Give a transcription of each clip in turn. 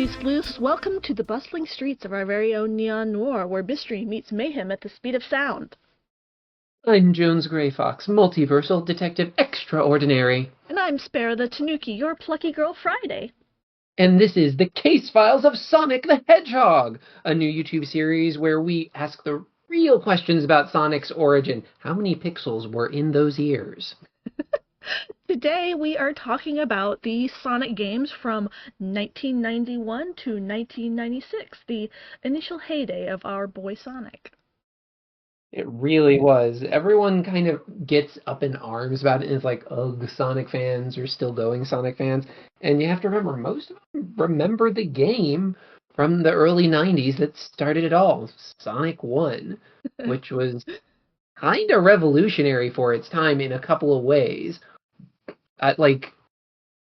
Beauty sleuths, welcome to the bustling streets of our very own neon noir, where mystery meets mayhem at the speed of sound. I'm Jones Grey Fox, multiversal detective extraordinary. And I'm Spare the Tanuki, your plucky girl Friday. And this is the Case Files of Sonic the Hedgehog, a new YouTube series where we ask the real questions about Sonic's origin. How many pixels were in those ears? Today we are talking about the Sonic games from 1991 to 1996, the initial heyday of our boy Sonic. It really was. Everyone kind of gets up in arms about it and is like, ugh, Sonic fans are still going Sonic fans. And you have to remember, most of them remember the game from the early 90s that started it all, Sonic 1, which was kind of revolutionary for its time in a couple of ways.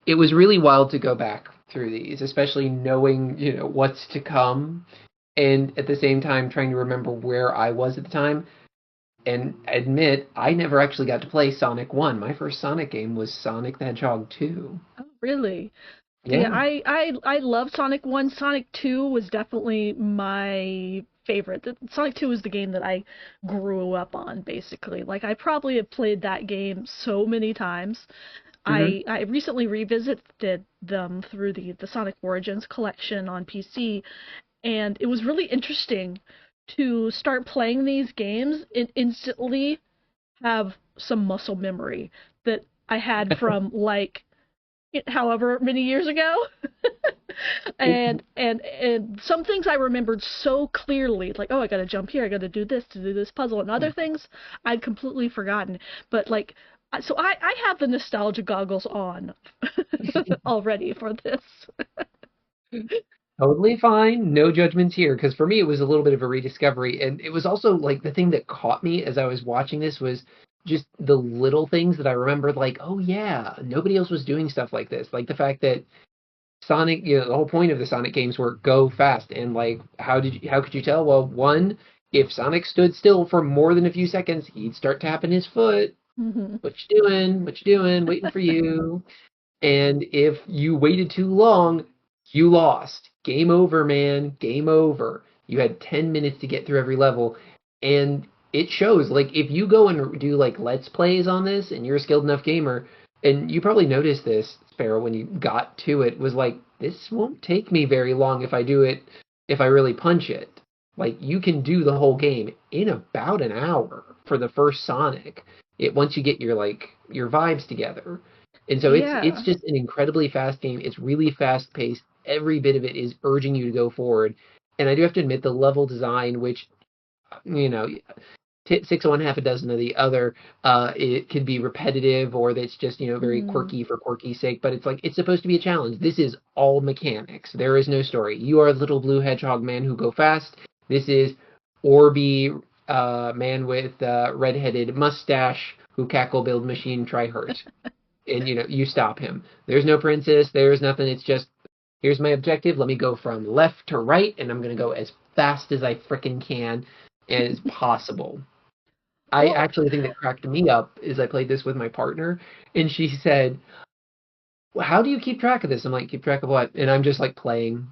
It was really wild to go back through these, especially knowing, what's to come, and at the same time trying to remember where I was at the time, and admit I never actually got to play Sonic 1. My first Sonic game was Sonic the Hedgehog 2. Oh, really? Yeah, Yeah. I love Sonic 1. Sonic 2 was definitely my favorite. Sonic 2 was the game that I grew up on, basically. Like, I probably have played that game so many times. hmm I recently revisited them through the Sonic Origins collection on PC, and it was really interesting to start playing these games and instantly have some muscle memory that I had from like however many years ago. And some things I remembered so clearly, like, oh, I gotta jump here, I gotta do this to do this puzzle, and other things I'd completely forgotten. But like, so I have the nostalgia goggles on already for this. Totally fine. No judgments here. Because for me, it was a little bit of a rediscovery. And it was also like the thing that caught me as I was watching this was just the little things that I remembered, like, oh, yeah, nobody else was doing stuff like this. Like the fact that Sonic, the whole point of the Sonic games were go fast. And like, how could you tell? Well, one, if Sonic stood still for more than a few seconds, he'd start tapping his foot. Hmm. What you doing? What you doing? Waiting for you. And if you waited too long, you lost. Game over, man. Game over. You had 10 minutes to get through every level. And it shows, like, if you go and do, like, Let's Plays on this, and you're a skilled enough gamer, and you probably noticed this, Sparrow, when you got to it, was like, this won't take me very long if I do it, if I really punch it. Like, you can do the whole game in about an hour for the first Sonic. Once you get your vibes together. And so it's Yeah. just an incredibly fast game. It's really fast paced. Every bit of it is urging you to go forward. And I do have to admit the level design, which you know, six of one, half a dozen of the other, it can be repetitive or that's just very Mm. quirky for quirky's sake. But it's like it's supposed to be a challenge. This is all mechanics. There is no story. You are a little blue hedgehog man who go fast. This is Orby, man with redheaded mustache who cackle build machine try hurt and you stop him. There's no princess. There's nothing. It's just here's my objective. Let me go from left to right, and I'm gonna go as fast as I frickin' can and as possible. I Well, actually think that cracked me up is I played this with my partner, and she said, well, "How do you keep track of this?" I'm like, "Keep track of what?" And I'm just like playing.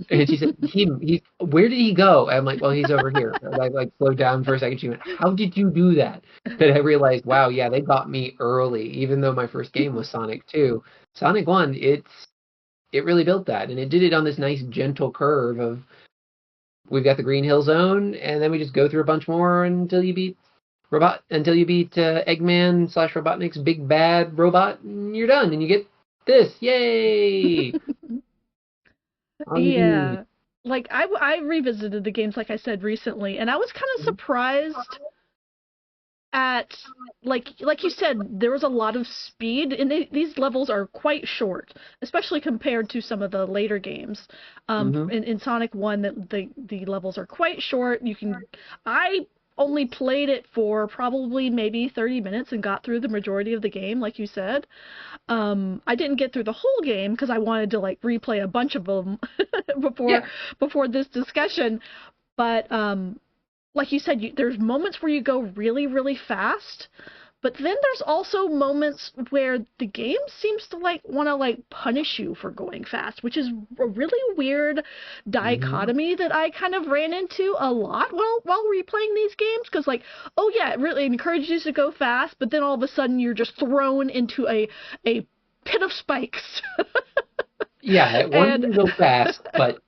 And she said, "He, where did he go?" I'm like, "Well, he's over here." And I like slowed down for a second. She went, "How did you do that?" But I realized, wow, yeah, they got me early. Even though my first game was Sonic 2, Sonic 1, it really built that, and it did it on this nice gentle curve of we've got the Green Hill Zone, and then we just go through a bunch more until you beat Eggman slash Robotnik's big bad robot, and you're done, and you get this, yay! All you need. yeah. Like I revisited the games like I said recently, and I was kind of surprised at like you said there was a lot of speed, and these levels are quite short, especially compared to some of the later games. Mm-hmm. In Sonic 1, the levels are quite short. I only played it for probably maybe 30 minutes and got through the majority of the game, like you said. I didn't get through the whole game because I wanted to like replay a bunch of them before Yeah. before this discussion. But like you said, there's moments where you go really, really fast, But then there's also moments where the game seems to like want to like punish you for going fast, which is a really weird Hmm. dichotomy that I kind of ran into a lot while replaying these games. Because like, oh yeah, it really encourages you to go fast, but then all of a sudden you're just thrown into a pit of spikes. Yeah, it wants And you to go fast, but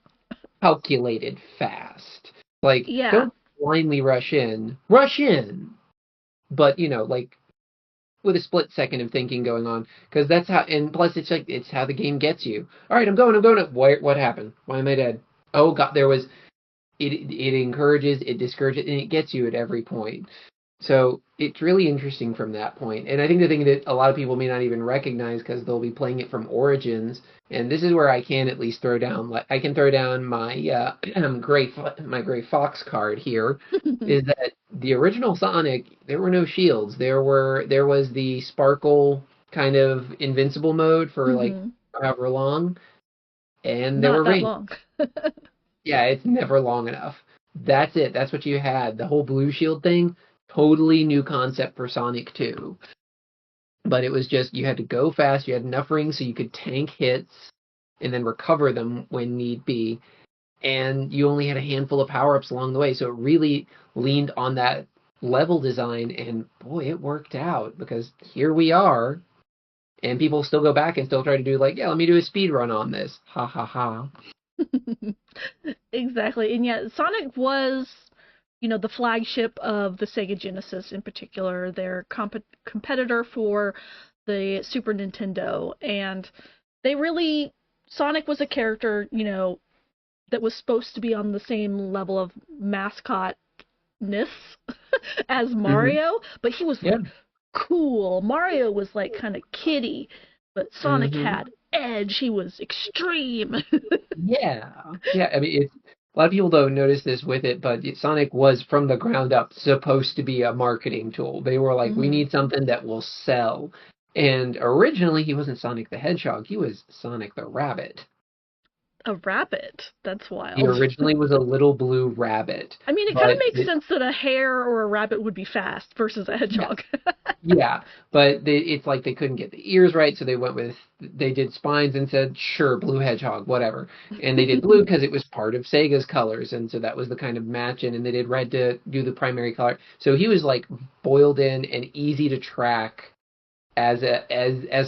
calculated fast. Like, yeah. don't blindly rush in. Rush in, but like with a split second of thinking going on, because that's how. And plus, it's like it's how the game gets you. All right, I'm going. I'm going. What happened? Why am I dead? Oh God, there was. It encourages, it discourages, and it gets you at every point. So it's really interesting from that point. And I think the thing that a lot of people may not even recognize because they'll be playing it from Origins, and this is where I can at least throw down. Like I can throw down my gray fox card here. Is that the original Sonic? There were no shields. There was the sparkle kind of invincible mode for like Hmm. however long, and there Not were that rings. long. Yeah, it's never long enough. That's it. That's what you had. The whole blue shield thing, totally new concept for Sonic 2. But it was just you had to go fast, you had enough rings so you could tank hits and then recover them when need be. And you only had a handful of power-ups along the way, so it really leaned on that level design and boy, it worked out because here we are and people still go back and still try to do like, yeah, let me do a speed run on this. Ha ha ha. Exactly. And yet Sonic was, the flagship of the Sega Genesis in particular, their competitor for the Super Nintendo. And they really, Sonic was a character, that was supposed to be on the same level of mascotness as Mhm. Mario, but he was Yeah. like cool. Mario was like kind of kiddie, but Sonic Mhm. had edge. He was extreme. Yeah, yeah. I mean, it's a lot of people don't notice this with it, but Sonic was from the ground up supposed to be a marketing tool. They were like, we Hmm. need something that will sell. And originally, he wasn't Sonic the Hedgehog. He was Sonic the Rabbit. A rabbit. That's He wild. originally was a little blue rabbit, I mean, it kind of but makes sense that a hare or a rabbit would be fast versus a yeah, hedgehog. yeah, but it's like they couldn't get the ears right, so they did spines and said, sure, blue hedgehog, whatever. And they did blue because it was part of Sega's colors, and so that was the kind of match in, and they did red to do the primary color. So he was like boiled in and easy to track as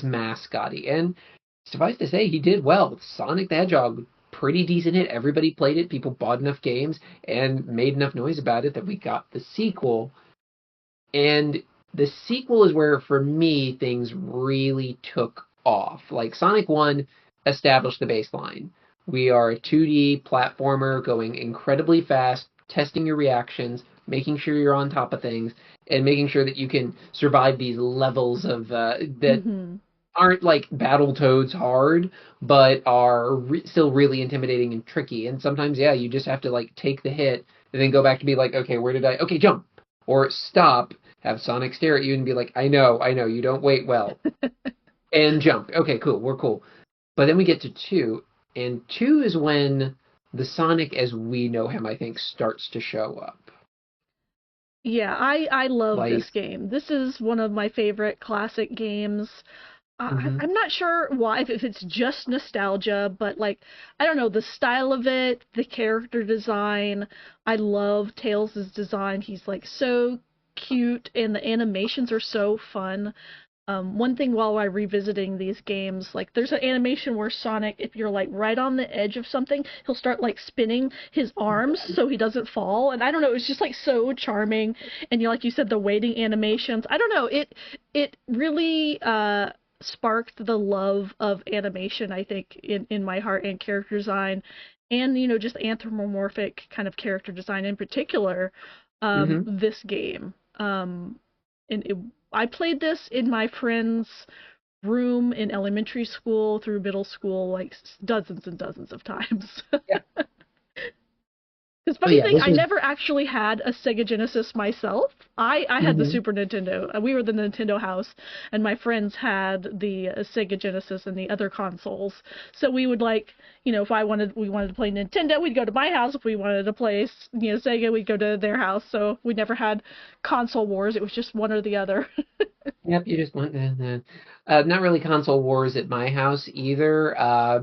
mascotty. And suffice to say, he did well. Sonic the Hedgehog, pretty decent hit. Everybody played it, people bought enough games and made enough noise about it that we got the sequel and the sequel is where, for me, things really took off. Like Sonic 1 established the baseline. We are a 2D platformer going incredibly fast, testing your reactions, making sure you're on top of things, and making sure that you can survive these levels of that Hmm. aren't like Battletoads hard, but are still really intimidating and tricky. And sometimes, yeah, you just have to like take the hit and then go back to be like, okay, where did I? Okay, jump or stop. Have Sonic stare at you and be like, I know, you don't wait well, and jump. Okay, cool, we're cool. But then we get to two, and two is when the Sonic as we know him, I think, starts to show up. Yeah, I love Like, this game. This is one of my favorite classic games. hmm I'm not sure why, if it's just nostalgia, but like, I don't know, the style of it, the character design. I love Tails' design. He's like so cute, and the animations are so fun. One thing while I revisiting these games, like there's an animation where Sonic, if you're like right on the edge of something, he'll start like spinning his arms so he doesn't fall. And I don't know, it's just like so charming. And like you said, the waiting animations. I don't know, it really sparked the love of animation, I think, in my heart, and character design, and just anthropomorphic kind of character design in particular. hmm This game. And I played this in my friend's room in elementary school through middle school like dozens and dozens of times. yeah. Because Oh funny yeah, thing, this I was. never actually had a Sega Genesis myself. I had the hmm Super Nintendo. We were the Nintendo house, and my friends had the Sega Genesis and the other consoles. So we would like, if we wanted to play Nintendo, we'd go to my house. If we wanted to play, Sega, we'd go to their house. So we never had console wars. It was just one or the other. Yep, you just went. Not really console wars at my house either.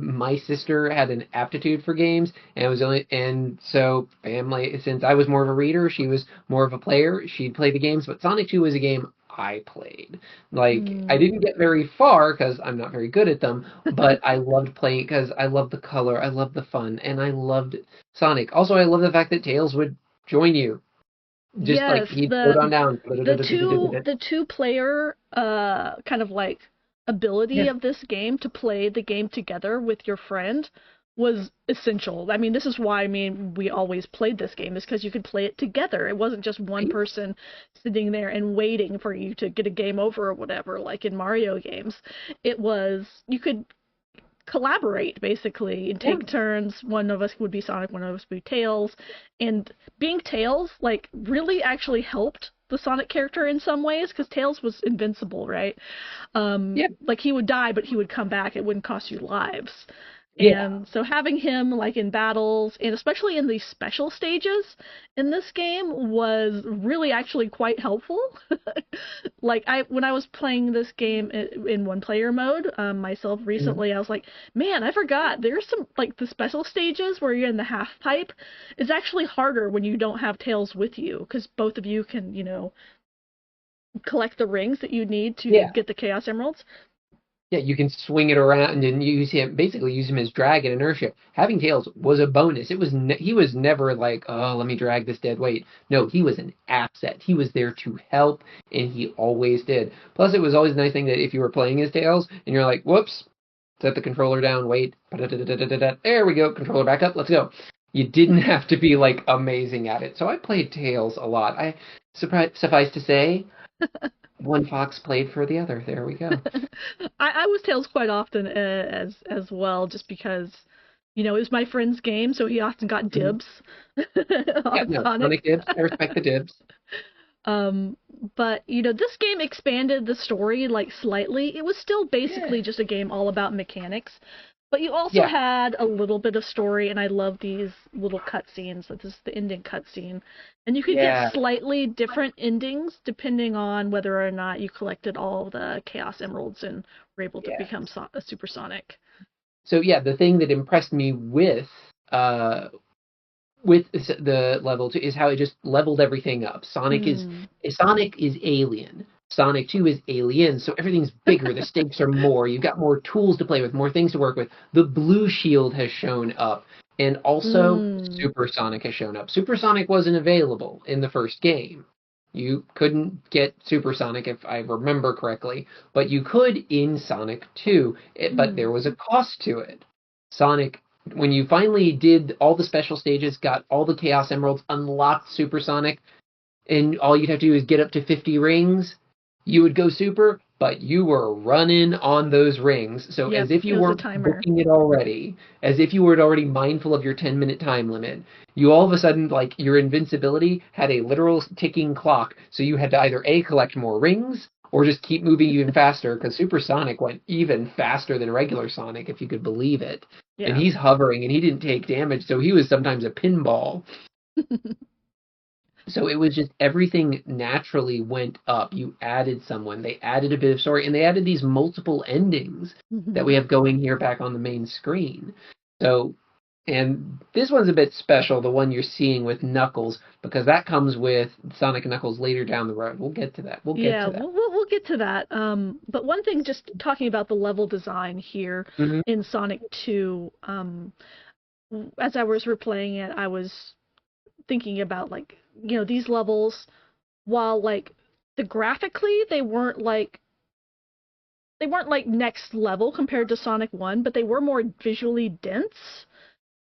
My sister had an aptitude for games, and it was only and so family. Since I was more of a reader, she was more of a player. She'd play the games, but Sonic 2 was a game I played. Like I Mm. didn't get very far because I'm not very good at them, but I loved playing because I loved the color, I loved the fun, and I loved Sonic. Also, I love the fact that Tails would join you. Just like Yes, he'd float on down. the two player kind of like ability Yeah, of this game to play the game together with your friend was essential. I mean, this is why we always played this game is because you could play it together. It wasn't just one right? person sitting there and waiting for you to get a game over or whatever, like in Mario games. It was you could collaborate basically and Yeah. take turns. One of us would be Sonic, one of us would be Tails, and being Tails like really actually helped the Sonic character in some ways because Tails was invincible, right? Yeah. Like he would die, but he would come back. It wouldn't cost you lives. Yeah. And so having him like in battles and especially in these special stages in this game was really actually quite helpful. Like I when I was playing this game in one player mode myself Mhm. recently, I was like, man, I forgot there's some like the special stages where you're in the half pipe. It's actually harder when you don't have Tails with you because both of you can collect the rings that you need to Yeah. get the Chaos Emeralds. Yeah, you can swing it around and use him, basically use him as drag and inertia. Having Tails was a bonus. It was he was never like, oh, let me drag this dead weight. No, he was an asset. He was there to help, and he always did. Plus, it was always a nice thing that if you were playing as Tails and you're like, whoops, set the controller down, wait, there we go, controller back up, let's go. You didn't have to be like amazing at it. So I played Tails a lot. Suffice to say, one fox played for the other. There we go. I was Tails quite often as well, just because it was my friend's game, so he often got Mhm. dibs Yeah, on no, Sonic Sonic. dibs. I respect the dibs. Um, but this game expanded the story like slightly. It was still Yeah. basically just a game all about mechanics, but you also Yeah, had a little bit of story, and I love these little cutscenes. This is the ending cutscene, and you could get yeah, slightly different endings depending on whether or not you collected all the Chaos Emeralds and were able to yeah. become a Supersonic. So yeah, the thing that impressed me uh the level 2 is how it just leveled everything up. Hmm. Sonic is alien. Sonic 2 is alien, so everything's bigger, the stakes are more, you've got more tools to play with, more things to work with. The blue shield has shown up, and also Hmm. Supersonic has shown up. Supersonic wasn't available in the first game. You couldn't get Supersonic if I remember correctly, but you could in Sonic 2, but Hmm. there was a cost to it. Sonic when you finally did all the special stages, got all the Chaos Emeralds, unlocked Supersonic, and all you'd have to do is get up to 50 rings, you would go super, but you were running on those rings. So Yep. as if It you was a weren't timer. booking it already, as if you weren't already mindful of your 10-minute time limit, you all of a sudden, like, your invincibility had a literal ticking clock. So you had to either A, collect more rings, or just keep moving even faster, because Supersonic went even faster than regular Sonic, if you could believe it. And Yeah. he's hovering, and he didn't take damage, so he was sometimes a pinball. So it was just everything naturally went up. You added someone, they added a bit of story, and they added these multiple endings that we Hmm. have going here back on the main screen. So, and this one's a bit special, the one you're seeing with Knuckles, because that comes with Sonic and Knuckles later down the road. We'll get to that. We'll get Yeah, to that. we'll get to that. But one thing, just talking about the level design here Hmm. in Sonic 2, as I was replaying it, I was thinking about like, these levels, while like the graphically they weren't like next level compared to Sonic 1, but they were more visually dense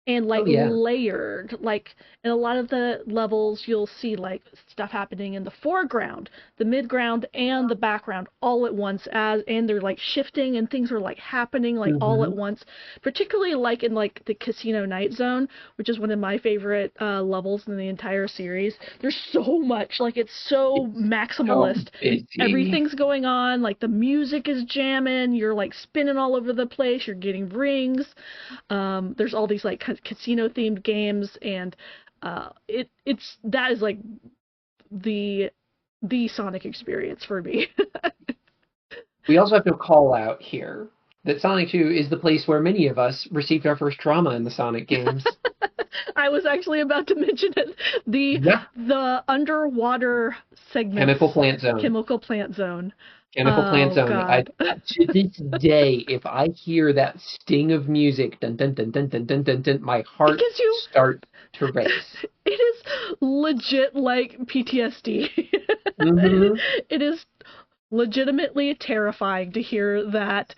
and like Oh yeah. layered. Like in a lot of the levels you'll see like stuff happening in the foreground, the midground, and the background all at once, and they're like shifting and things are like happening like all at Hmm. once, particularly like in like the Casino Night Zone, which is one of my favorite levels in the entire series. There's so much, like it's so It's so maximalist. busy. Everything's going on, like the music is jamming, you're like spinning all over the place, you're getting rings. There's all these like casino themed games, and that is like the the Sonic experience for me. We also have to call out here that Sonic 2 is the place where many of us received our first trauma in the Sonic games. I was actually about to mention it. The Yeah. the underwater segments, Chemical Plant Zone. chemical plant zone. Chemical Plant Oh Zone. God. To this day, if I hear that sting of music, dun dun dun dun dun dun dun dun, my It heart gives you starts to race. it is legit like PTSD. Hmm. It is legitimately terrifying to hear that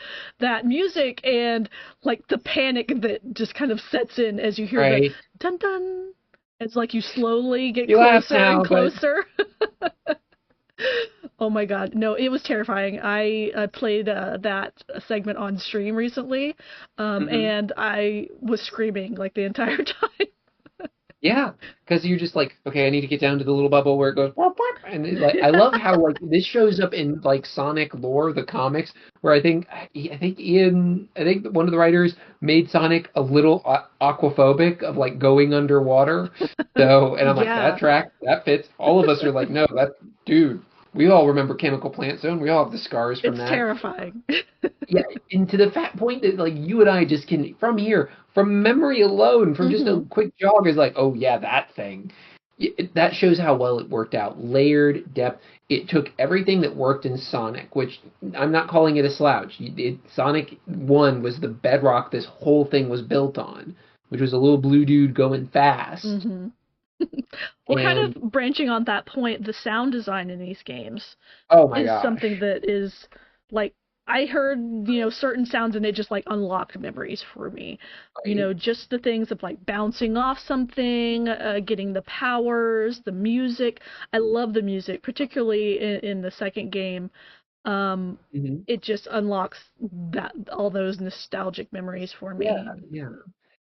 music and like the panic that just kind of sets in as you hear the Right. dun dun. It's like you slowly get You laugh closer and now, but closer. Oh my god, no, it was terrifying. I played that segment on stream recently, mhm. and I was screaming like the entire time. Yeah, because you're just like, okay, I need to get down to the little bubble where it goes, wop, wop, and like, I love how like this shows up in like Sonic lore, the comics, where I think one of the writers made Sonic a little aquaphobic of like going underwater. So, and I'm like, Yeah, that fits. All of us are like, no, dude. We all remember Chemical Plant Zone. We all have the scars from it's that. terrifying. Yeah, and to the fat point that like you and I just can from here, from memory alone, from just a Hmm. quick jog is like, oh yeah, that thing. That shows how well it worked out. Layered depth. It took everything that worked in Sonic, which I'm not calling it a slouch. Sonic 1 was the bedrock this whole thing was built on, which was a little blue dude going fast. Hmm. Well, kind And of branching on that point, the sound design in these games oh my is something gosh. that is like I heard, certain sounds and it just like unlocked memories for me. Right? Just the things of like bouncing off something, getting the powers, the music. I love the music, particularly in the second game. Um, Mhm. it just unlocks that all those nostalgic memories for Yeah, me. yeah.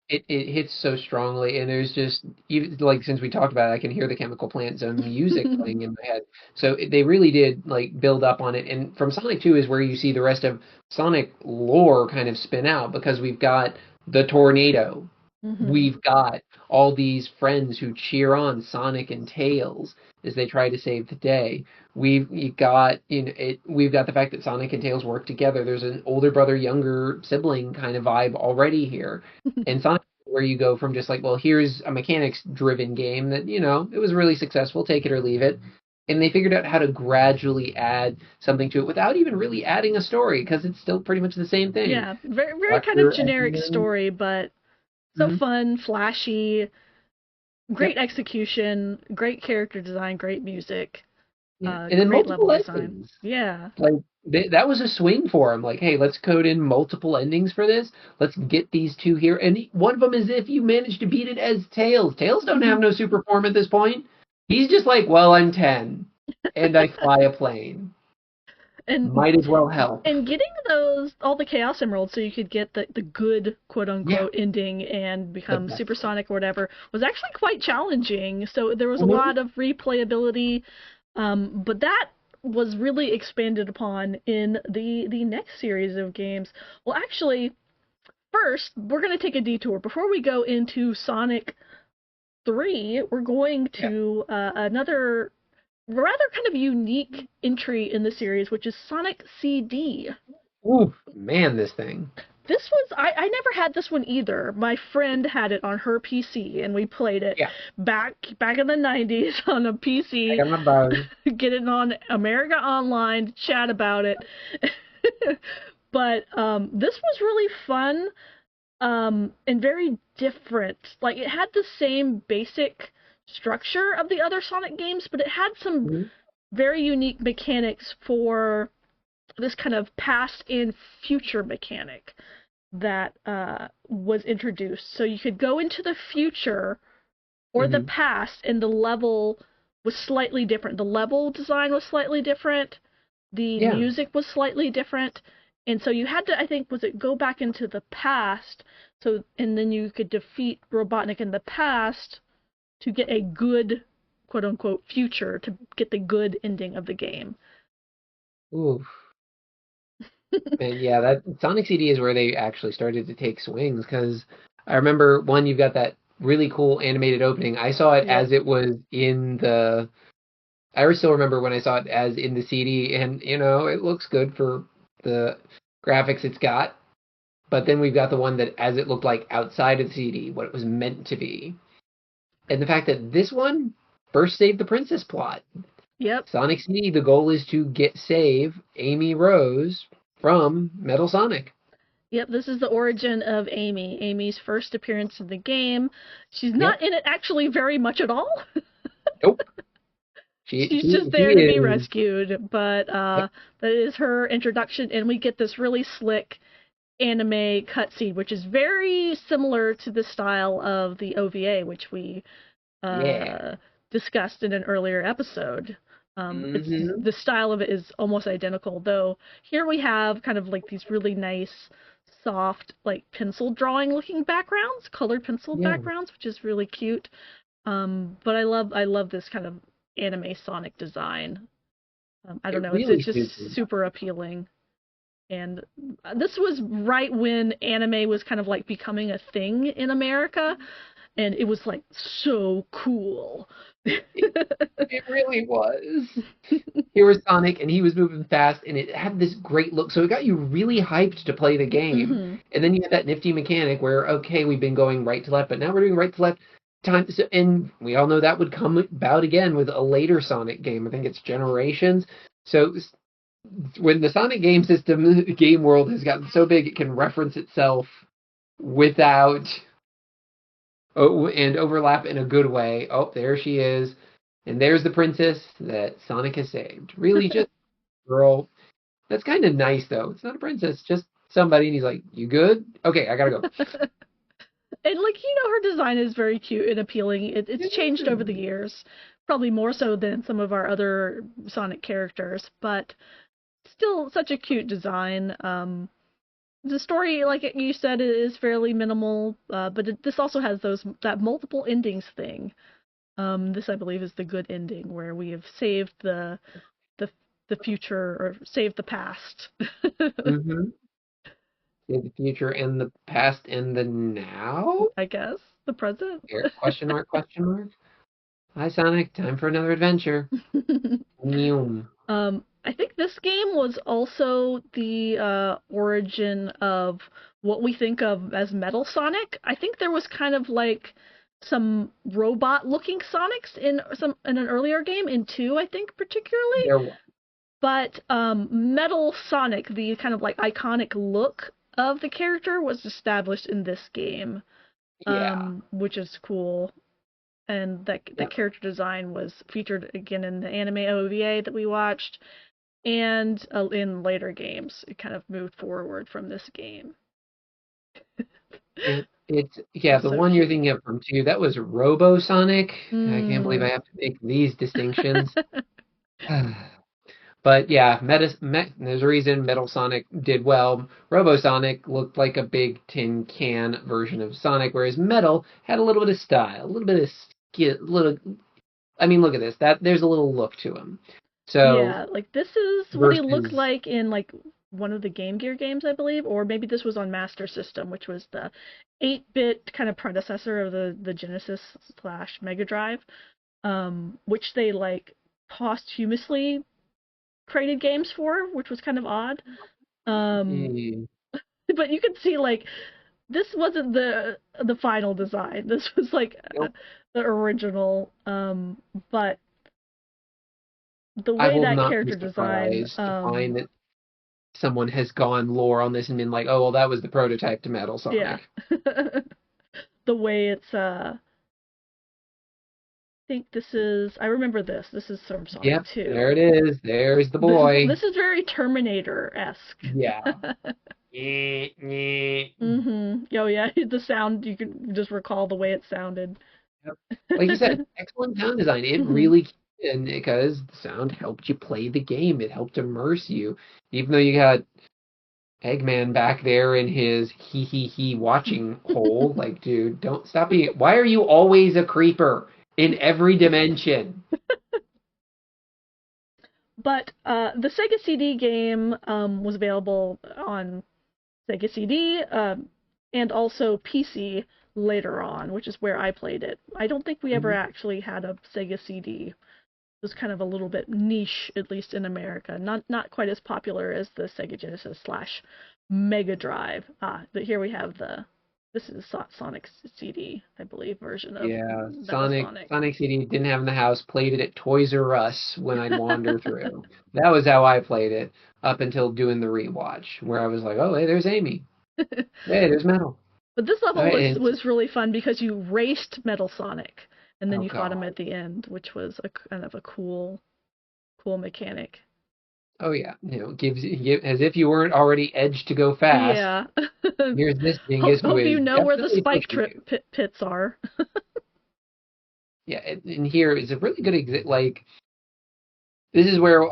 It hits so strongly, and there's just even like since we talked about it, I can hear the Chemical Plant Zone music playing in my head. So they really did like build up on it, and from Sonic 2 is where you see the rest of Sonic lore kind of spin out because we've got the tornado, Hmm. we've got all these friends who cheer on Sonic and Tails as they try to save the day. We've got the fact that Sonic and Tails work together. There's an older brother, younger sibling kind of vibe already here. And Sonic where you go from just like, well, here's a mechanics driven game that, it was really successful, take it or leave it. And they figured out how to gradually add something to it without even really adding a story because it's still pretty much the same thing. Yeah, very very kind of Structure at generic the end. story, but so Mhm. fun, flashy, great Yep. execution, great character design, great music, Yeah. And then great level multiple design. endings. Yeah. Like that was a swing for him. Like, hey, let's code in multiple endings for this. Let's get these two here. And one of them is if you manage to beat it as Tails. Tails don't have no super form at this point. He's just like, well, I'm 10 and I fly a plane. and Might as well help. and getting those all the Chaos Emeralds so you could get the good quote Yeah, unquote ending and the become best one. supersonic or whatever was actually quite challenging. So there was a Mhm. lot of replayability, but that was really expanded upon in the next series of games. Well, actually, first we're going to take a detour before we go into Sonic 3. We're going Yeah. to another rather kind of unique entry in the series, which is Sonic CD. Ooh, man, this thing. This was I never had this one either. My friend had it on her PC and we played it Yeah, back in the 90s on a I PC. got my bug. Get it on America Online, chat about it. But this was really fun and very different. Like it had the same basic structure of the other Sonic games, but it had some Mhm. very unique mechanics for this kind of past and future mechanic that was introduced. So you could go into the future or the Mhm. past, and the level was slightly different. The level design was slightly different. The Yeah. music was slightly different. And so you had to, I think, was it go back into the past? So, and then you could defeat Robotnik in the past to get a good, quote unquote, future, to get the good ending of the game. Ooh. And yeah, that Sonic CD is where they actually started to take swings because I remember one, you've got that really cool animated opening. I saw it Yep. as it was in I still remember when I saw it as in the CD, and it looks good for the graphics it's got, but then we've got the one that as it looked like outside of the CD, what it was meant to be. And the fact that this one first saved the princess plot. Yep. Sonic CD, the goal is to save Amy Rose from Metal Sonic. Yep, this is the origin of Amy. Amy's first appearance in the game. She's Yep. not in it actually very much at all. Nope. She's just She there to be is. rescued, but Yep. that is her introduction, and we get this really slick anime cutscene, which is very similar to the style of the OVA, which we Yeah. discussed in an earlier episode. It's Mm-hmm. the style of it is almost identical, though here we have kind of like these really nice, soft, like pencil drawing looking backgrounds, colored pencil Yeah. backgrounds, which is really cute. But I love this kind of anime Sonic design. I don't It know, really it's just suits me. super appealing. And this was right when anime was kind of like becoming a thing in America, and it was like so cool. It really was. Here was Sonic, and he was moving fast, and it had this great look. So it got you really hyped to play the game. Hmm. And then you had that nifty mechanic where, okay, we've been going right to left, but now we're doing right to left time. So, and we all know that would come about again with a later Sonic game. I think it's Generations. So when the Sonic game system, game world has gotten so big, it can reference itself without and overlap in a good way. Oh, there she is. And there's the princess that Sonic has saved. Really just girl. That's kind of nice though. It's not a princess, just somebody and he's like, "You good? Okay, I got to go." And like her design is very cute and appealing. It's changed over the years, probably more so than some of our other Sonic characters, but still such a cute design. The story, like you said, is fairly minimal, but this also has that multiple endings thing. This I believe is the good ending where we have saved the the future or saved the past. Mm-hmm. The future and the past and the now? I guess the present. Here, question mark, question mark. Hi Sonic, time for another adventure. Meow. I think this game was also the origin of what we think of as Metal Sonic. I think there was kind of like some robot-looking Sonics in an earlier game, in 2, I think particularly. There was. But Metal Sonic, the kind of like iconic look of the character, was established in this game, Yeah. which is cool. And that Yep. character design was featured again in the anime OVA that we watched, and in later games. It kind of moved forward from this game. It's yeah, the So one you're cute. thinking of from two, that was Robo Sonic. I can't believe Mm. I have to make these distinctions. But yeah, there's a reason Metal Sonic did well. Robo Sonic looked like a big tin can version of Sonic, whereas Metal had a little bit of style, a little bit of skill, little. I mean, look at this. That there's a little look to him. So Yeah, like this is what he looked versus like in like one of the Game Gear games, I believe, or maybe this was on Master System, which was the 8-bit kind of predecessor of the Genesis slash Mega Drive, which they like posthumously created games for, which was kind of odd. Um, eh, but you can see like this wasn't the final design. This was like nope, the original. But the I way will that not be character design, surprised to find that someone has gone lore on this and been like, oh well, that was the prototype to Metal yeah, Sonic. the way it's I think this is. I remember this. This is from Sonic Yep, 2. there it is. There's the boy. This is very Terminator-esque. Yeah. Eh, eh. Oh yeah, the sound you can just recall the way it sounded. Yep. Like you said, excellent sound design. It Hmm. really and because the sound helped you play the game. It helped immerse you. Even though you got Eggman back there in his he watching hole, like, dude, don't stop being. Why are you always a creeper in every dimension? But the Sega CD game was available on Sega CD and also PC later on, which is where I played it. I don't think we ever Mhm. actually had a Sega CD. was kind of a little bit niche, at least in America. Not quite as popular as the Sega Genesis slash Mega Drive. But here we have this is Sonic CD, I believe, version of Yeah, Metasonic. Sonic CD didn't have in the house. Played it at Toys R Us when I'd wander through. That was how I played it up until doing the rewatch, where I was like, oh, hey, there's Amy. Hey, there's Metal. But this All level right, was really fun because you raced Metal Sonic, and then oh you fought him god. at the end, which was a kind of a cool mechanic. Oh yeah, as if you weren't already edged to go fast. Yeah. Here's this dingus who Hope is you know where the definitely spike pushing trip you. pits are. Yeah, and here is a really good like this is where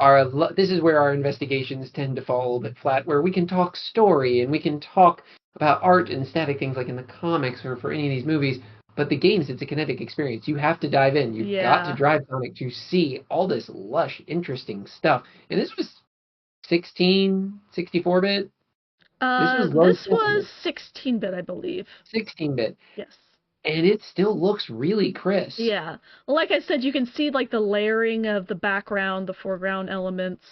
our investigations tend to fall a little bit flat, where we can talk story and we can talk about art and static things like in the comics or for any of these movies. But the games, it's a kinetic experience. You have to dive in. You've got to Yeah. drive Sonic to see all this lush, interesting stuff. And this was 16, 64-bit. This was low This was 70s, 16-bit, I believe. 16-bit. Yes. And it still looks really crisp. Yeah. Well, like I said, you can see like the layering of the background, the foreground elements,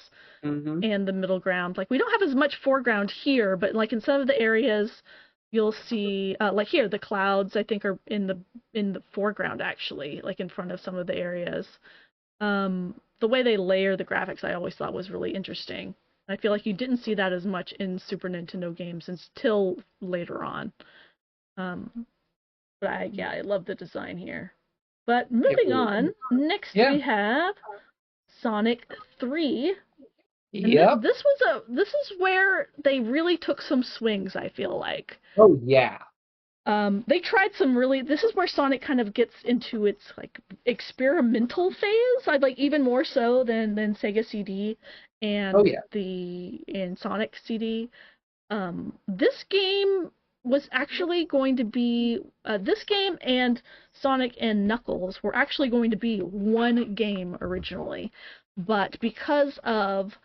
Hmm. and the middle ground. Like we don't have as much foreground here, but like in some of the areas, you'll see like here the clouds I think are in the foreground actually, like in front of some of the areas. The way they layer the graphics I always thought was really interesting. I feel like you didn't see that as much in Super Nintendo games until later on. Um, but yeah, I love the design here. But It moving really, on, next yeah. we have Sonic 3. And Yep. this is where they really took some swings, I feel like. Oh yeah. They tried some really. This is where Sonic kind of gets into its like experimental phase. I'd like even more so than Sega CD Oh and yeah. Sonic CD. This game was actually going to be this game and Sonic and Knuckles were actually going to be one game originally, but because of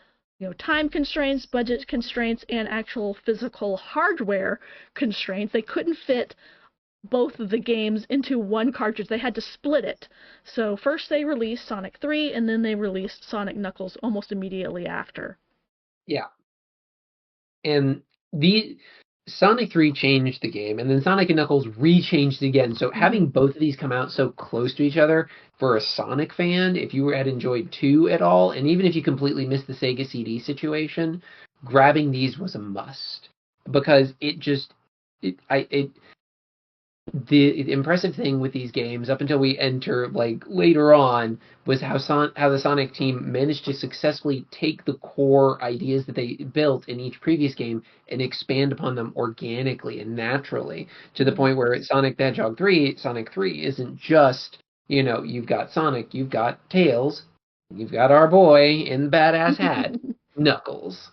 time constraints, budget constraints, and actual physical hardware constraints, they couldn't fit both of the games into one cartridge. They had to split it. So first they released Sonic 3, and then they released Sonic Knuckles almost immediately after. Yeah. And the Sonic 3 changed the game, and then Sonic and Knuckles re-changed it again. So Hmm. having both of these come out so close to each other for a Sonic fan, if you had enjoyed 2 at all, and even if you completely missed the Sega CD situation, grabbing these was a must because it the impressive thing with these games up until we enter like later on was how the Sonic team managed to successfully take the core ideas that they built in each previous game and expand upon them organically and naturally to the Hmm. point where Sonic 3 isn't just, you've got Sonic, you've got Tails, you've got our boy in the badass hat, Knuckles.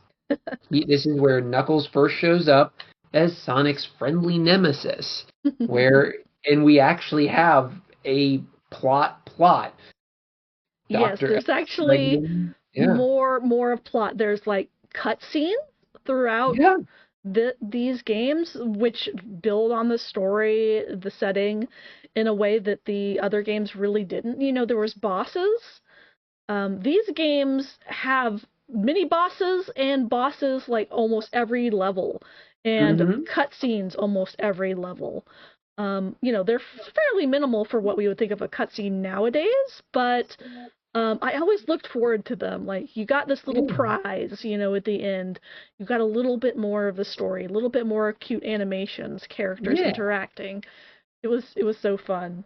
This is where Knuckles first shows up as Sonic's friendly nemesis, where and we actually have a plot. Yes, Doctor there's X actually letting yeah. more of plot. There's like cutscenes throughout Yeah. these games which build on the story, the setting in a way that the other games really didn't. There was bosses. These games have mini bosses and bosses like almost every level and Hmm. cutscenes almost every level. They're fairly minimal for what we would think of a cutscene nowadays, but I always looked forward to them. Like you got this little Yeah. prize, at the end. You got a little bit more of the story, a little bit more cute animations, characters Yeah. interacting. It was so fun.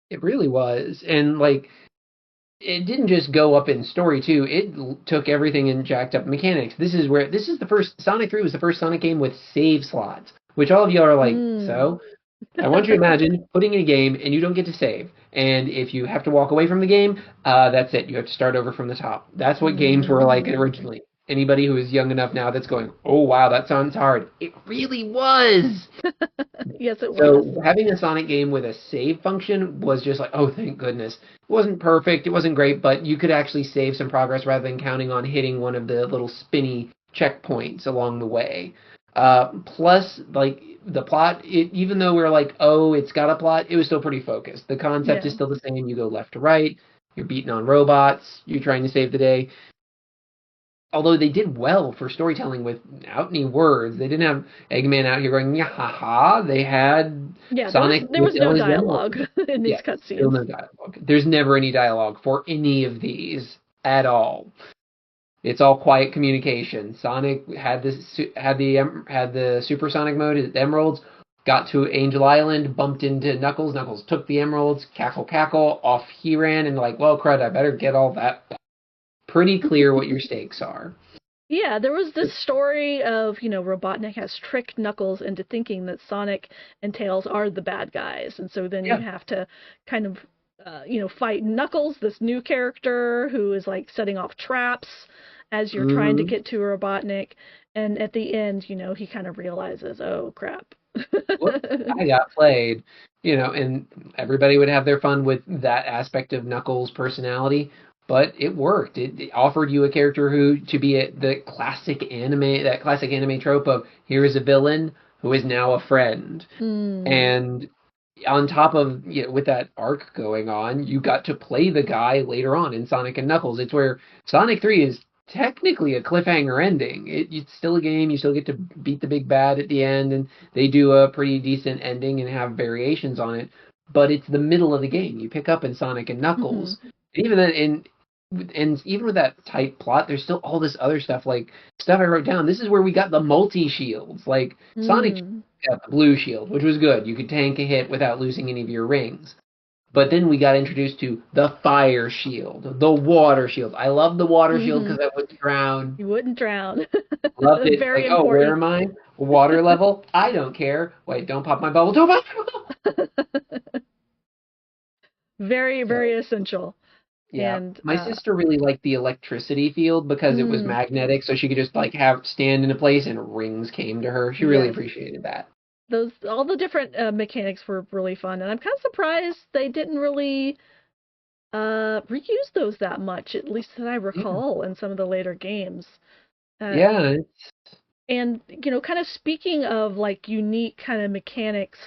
It really was. And like it didn't just go up in story too. Took everything and jacked up mechanics. This is the first Sonic 3 was the first Sonic game with save slots, which all of you are like, Mm. so I want you to imagine putting in a game and you don't get to save. And if you have to walk away from the game, that's it. You have to start over from the top. That's what games were like Mm. originally. Anybody who is young enough now that's going, oh wow, that sounds hard. It really was. Yes, it was. So having a Sonic game with a save function was just like, oh, thank goodness. It wasn't perfect, it wasn't great, but you could actually save some progress rather than counting on hitting one of the little spinny checkpoints along the way. Plus, like the plot, even though we're like, oh, it's got a plot, it was still pretty focused. The concept is Yeah. still the same. You go left to right. You're beating on robots. You're trying to save the day. Although they did well for storytelling without any words. They didn't have Eggman out here going, yeah, ha, ha. They had Yeah, Sonic there was with no all his dialogue emeralds. in these Yes, still cutscenes. no dialogue. There's never any dialogue for any of these at all. It's all quiet communication. Sonic had the supersonic mode, the emeralds, got to Angel Island, bumped into Knuckles. Knuckles took the emeralds, cackle cackle, off he ran, and like, well, crud, I better get all that. Pretty clear what your stakes are. Yeah, there was this story of, Robotnik has tricked Knuckles into thinking that Sonic and Tails are the bad guys. And so then you Yeah. have to kind of, fight Knuckles, this new character who is like setting off traps as you're trying to Mm-hmm. get to Robotnik. And at the end, he kind of realizes, oh, crap. Whoop, I got played. And everybody would have their fun with that aspect of Knuckles' personality, but it worked. It offered you a character who to be that classic anime trope of here is a villain who is now a friend. Mm. And on top of with that arc going on, you got to play the guy later on in Sonic and Knuckles. It's where Sonic 3 is technically a cliffhanger ending. It's still a game. You still get to beat the big bad at the end, and they do a pretty decent ending and have variations on it. But it's the middle of the game. You pick up in Sonic and Hmm. Knuckles, and even then, and even with that tight plot, there's still all this other stuff, like stuff I wrote down. This is where we got the multi shields. Like Sonic Mm. got the blue shield, which was good. You could tank a hit without losing any of your rings. But then we got introduced to the fire shield, the water shield. I love the water shield Hmm. because I wouldn't drown. You wouldn't drown. Loved it. Very Like, oh, where important. am I? Water level? I don't care. Wait, don't pop my bubble. Don't pop my bubble. Very, very So, essential. yeah. And My sister really liked the electricity field because it was mm, magnetic, so she could just like have stand in a place and rings came to her. She really yes, appreciated that. those all the different mechanics were really fun, and I'm kind of surprised they didn't really reuse those that much, at least that I Yeah. recall in some of the later games. Uh, Yeah. and kind of speaking of like unique kind of mechanics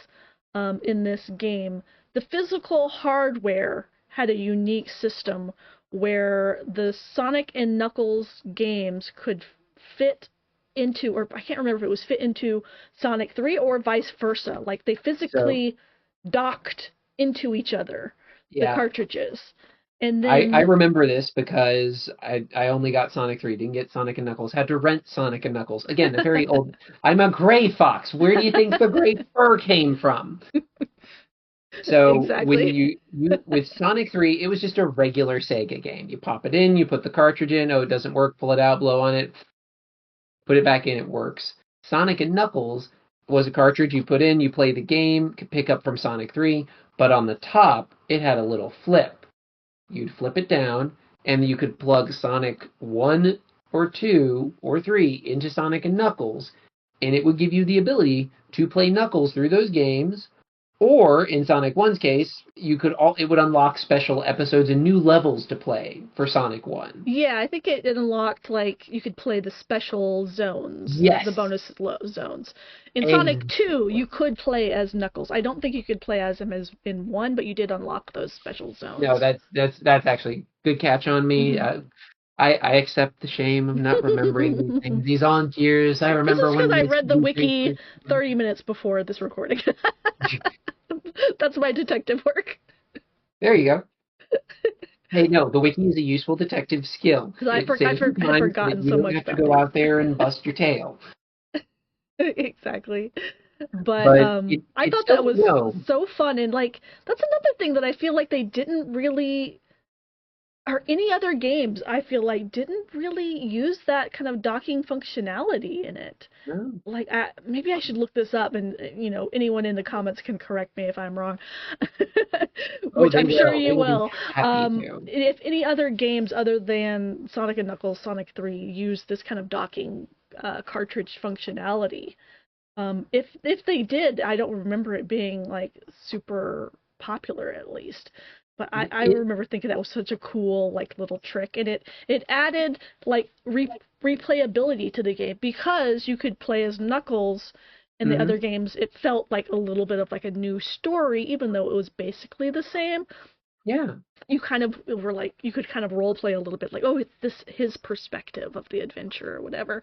in this game, the physical hardware had a unique system where the Sonic and Knuckles games could fit into, or I can't remember if it was fit into Sonic 3 or vice versa. Like they So, physically docked into each other, the yeah. cartridges. And I then, remember this because I only got Sonic 3, didn't get Sonic and Knuckles, had to rent Sonic and Knuckles. Again, a very old. I'm a gray fox. Where do you think the gray fur came from? So when exactly. you with Sonic 3, it was just a regular Sega game. You pop it in, you put the cartridge in, oh, it doesn't work, pull it out, blow on it, put it back in, it works. Sonic and Knuckles was a cartridge you put in, you play the game, could pick up from Sonic 3, but on the top, it had a little flip. You'd flip it down, and you could plug Sonic 1 or 2 or 3 into Sonic and Knuckles, and it would give you the ability to play Knuckles through those games. Or in Sonic 1's case, it would unlock special episodes and new levels to play for Sonic 1. Yeah, I think it unlocked like you could play the special zones, the Yes. bonus zones. In Sonic Exactly. 2, you could play as Knuckles. I don't think you could play as him as in 1, but you did unlock those special No, zones. that's actually good catch on me. Hmm. I accept the shame of not remembering these things. These on years, I This remember is because when I this. read the wiki 30 minutes before this recording. That's my detective work. There you go. Hey, no, the wiki is a useful detective skill. Because It saves you had time so that forgotten you so don't much have to about go things. out there and bust your tail. Exactly. But But I it's thought still that was no. so fun, and like that's another thing that I feel like they didn't really, or any other games I feel like didn't really use that kind of docking functionality in it. No. Like maybe I should look this up, and anyone in the comments can correct me if I'm wrong, Oh, which they I'm sure will. They you will be will. happy to. If any other games other than Sonic and Knuckles, Sonic 3 use this kind of docking cartridge functionality, if they did, I don't remember it being like super popular at least. But I It. remember thinking that was such a cool like little trick, and it added like replayability to the game because you could play as Knuckles. In the Mhm. other games, it felt like a little bit of like a new story, even though it was basically the same. Yeah, you kind of were like, you could kind of role play a little bit, like, oh, it's this his perspective of the adventure or whatever.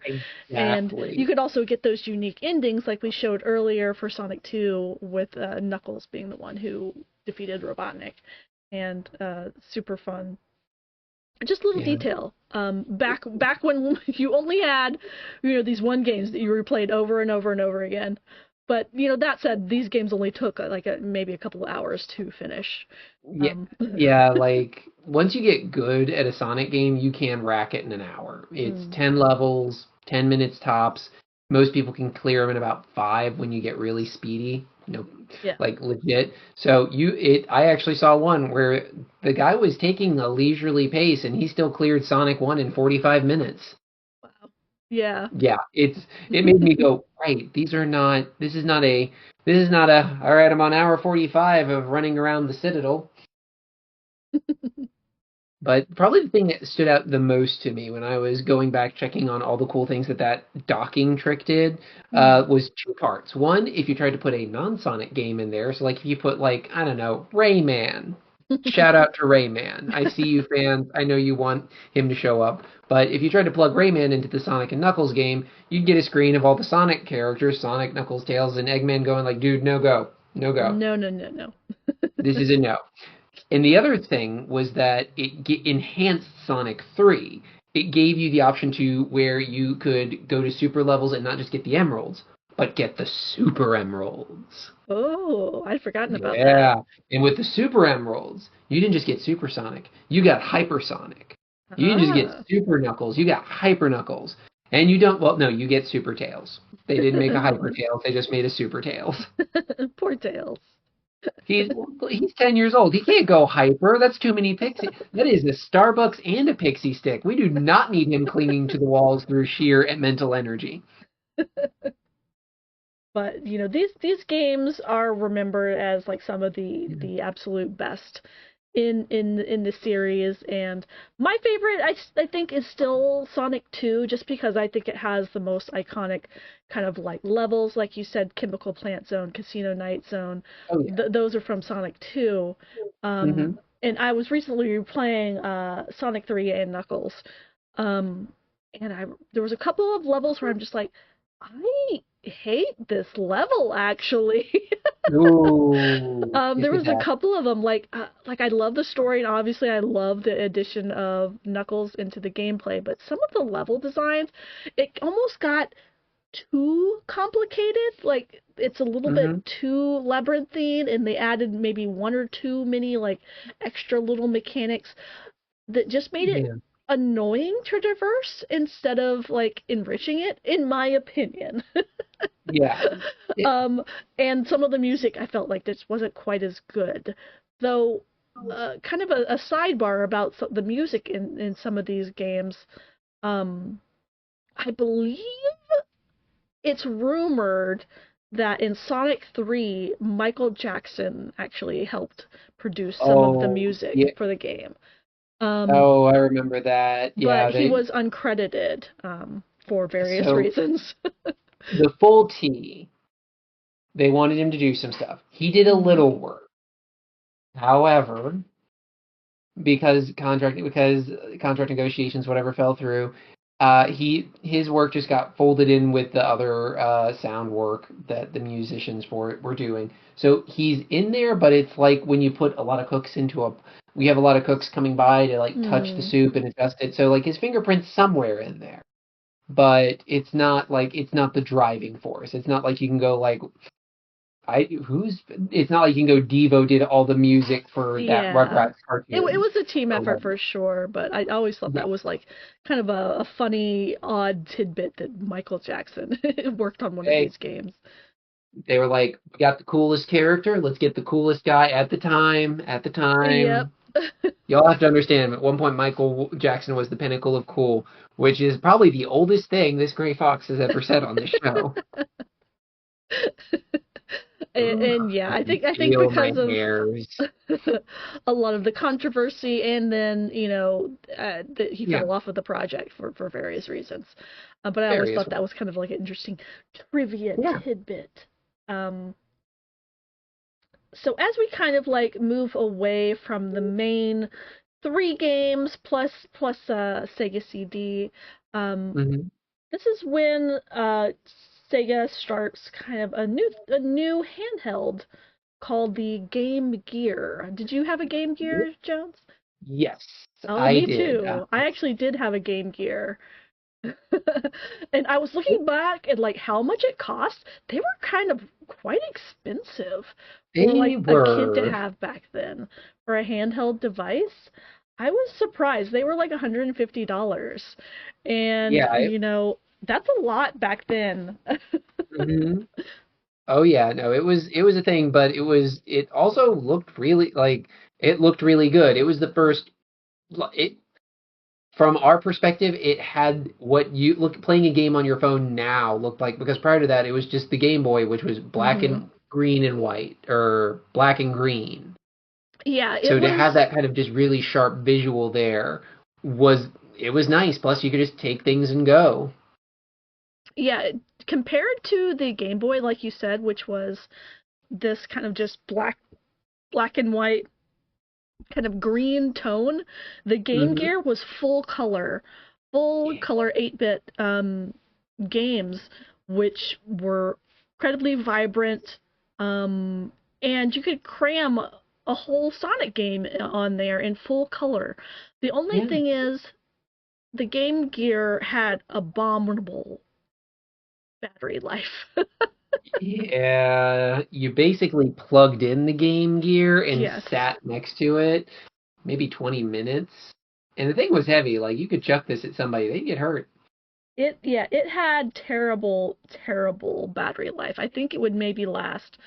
And you exactly. could also get those unique endings, like we showed earlier for Sonic 2, with Knuckles being the one who defeated Robotnik, and super fun. Just a little Yeah. detail. Back when you only had, these one games that you replayed over and over and over again. But that said, these games only took maybe a couple of hours to finish. Yeah, Um, yeah, like once you get good at a Sonic game, you can rack it in an hour. It's mm, 10 levels, 10 minutes tops. Most people can clear them in about 5 when you get really speedy, yeah. like legit. So I actually saw one where the guy was taking a leisurely pace and he still cleared Sonic 1 in 45 minutes. Wow. Yeah. Yeah, it made me go, right, this is not a all right, I'm on hour 45 of running around the Citadel. But probably the thing that stood out the most to me when I was going back checking on all the cool things that docking trick did Mm. was two parts. One, if you tried to put a non-Sonic game in there, so like if you put like, I don't know, Rayman. Shout out to Rayman. I see you fans. I know you want him to show up. But if you tried to plug Rayman into the Sonic and Knuckles game, you'd get a screen of all the Sonic characters, Sonic, Knuckles, Tails, and Eggman going like, dude, no go. No go. No, no, no, no. This is a no. And the other thing was that enhanced Sonic 3. It gave you the option to where you could go to super levels and not just get the emeralds, but get the super emeralds. Oh, I'd forgotten about that. Yeah. And with the super emeralds, you didn't just get supersonic, you got hypersonic. You didn't just get Ah. super knuckles, you got hyper knuckles. And you don't, well, no, you get super tails. They didn't make a hyper tails, they just made a super tails. Poor Tails. He's he's 10 years old. He can't go hyper. That's too many pixie. That is a Starbucks and a pixie stick. We do not need him clinging to the walls through sheer mental energy. But these games are remembered as like some of the absolute best in the series, and my favorite I think is still Sonic 2, just because I think it has the most iconic kind of like levels, like you said, Chemical Plant Zone, Casino Night Zone. Oh yeah. Those are from Sonic 2. Hmm. And I was recently replaying Sonic 3 and Knuckles. Um, and there was a couple of levels where I'm just like, I hate this level actually. Ooh, this There is was a that. couple of them, like I love the story, and obviously I love the addition of Knuckles into the gameplay, but some of the level designs, it almost got too complicated. Like it's a little bit Hmm. too labyrinthine, and they added maybe one or two mini like extra little mechanics that just made it Yeah. annoying to traverse instead of like enriching it, in my opinion. Yeah. It, um, and some of the music I felt like this wasn't quite as good, though. Kind of a sidebar about the music in some of these games. Um, I believe it's rumored that in Sonic 3, Michael Jackson actually helped produce some of the oh music yeah. for the game. Um, Oh, I remember that. but Yeah. he They was uncredited for various so reasons. the full T. They wanted him to do some stuff. He did a Mm, little work. However, because contract negotiations whatever fell through, his work just got folded in with the other sound work that the musicians for it were doing. So he's in there, but it's like when you put a lot of cooks into a we have a lot of cooks coming by to like touch the mm, soup and adjust it. So like his fingerprint's somewhere in there. But it's not the driving force. It's not like you can go like it's not like you can go Devo did all the music for that yeah. Rugrats It cartoon was a team or effort whatever. for sure, but I always thought Yeah. that was like kind of a funny, odd tidbit that Michael Jackson worked on one of Hey, these games. they were like, we got the coolest character, let's get the coolest guy at the time, at the Yep. time. Y'all have to understand, at one point Michael Jackson was the pinnacle of cool, which is probably the oldest thing this Gray Fox has ever said on this show. Ugh, And yeah, I can I think feel my because of hairs. a lot of the controversy, and then that he Yeah, fell off of the project for various reasons. But I always various thought that ones. was kind of like an interesting trivia Yeah. tidbit. Um, So as we kind of like move away from the main three games plus Sega CD, um, Hmm. this is when Sega starts kind of a new handheld called the Game Gear. Did you have a Game Gear, Jones? Yes, Oh, I me did. too. I actually did have a Game Gear. And I was looking back at like how much it cost. They were kind of quite expensive for They like a kid to were. have back then for a handheld device. I was surprised. They were like $150. And, Yeah. that's a lot back then. Hmm. Oh yeah, no, it was a thing, but it also looked really like it looked really good. It was the first it from our perspective, it had what you look playing a game on your phone now looked like, because prior to that it was just the Game Boy, which was black Hmm. and green and white, or black and green. Yeah, it So to have was. that kind of just really sharp visual there was it was nice. Plus you could just take things and go. Yeah, compared to the Game Boy, like you said, which was this kind of just black and white kind of green tone. The Game Hmm. Gear was full color 8-bit games, which were incredibly vibrant, um, and you could cram a whole Sonic game on there in full color. The only Yeah. thing is, the Game Gear had abominable battery life. Yeah, you basically plugged in the Game Gear and Yes. sat next to it, maybe 20 minutes. And the thing was heavy. Like you could chuck this at somebody, they'd get hurt. It had terrible battery life. I think it would maybe last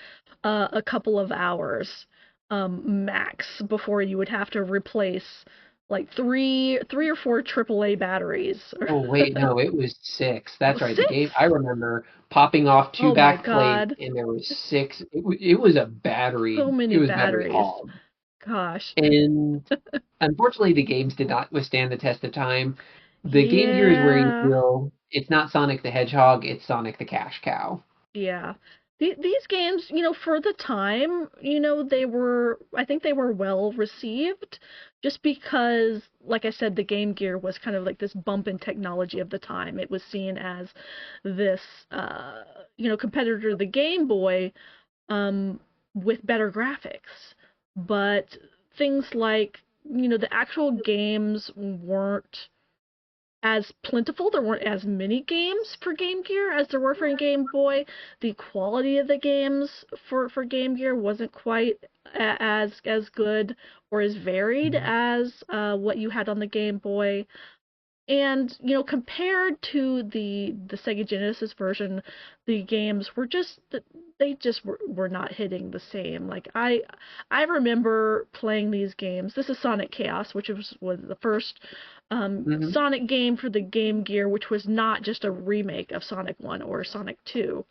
a couple of hours max before you would have to replace like three or four AAA batteries. Oh wait, no, it was six. That's right. The game, Six? I remember popping off two Oh my back plates, God. and there was six. It was a So battery. It many was battery batteries. hog. Gosh. And unfortunately, the games did not withstand the test of time. The Game Gear is where you Yeah. feel it's not Sonic the Hedgehog, it's Sonic the Cash Cow. Yeah. These games, for the time, I think they were well received just because, like I said, the Game Gear was kind of like this bump in technology of the time. It was seen as this, competitor to the Game Boy, um, with better graphics. But things like, the actual games weren't as plentiful. There weren't as many games for Game Gear as there were for Game Boy. The quality of the games for Game Gear wasn't quite as good or as varied Mhm. as what you had on the Game Boy. And, compared to the Sega Genesis version, the games were just they just were not hitting the same. Like I remember playing these games. This is Sonic Chaos, which was the first Mhm. Sonic game for the Game Gear, which was not just a remake of Sonic 1 or Sonic 2.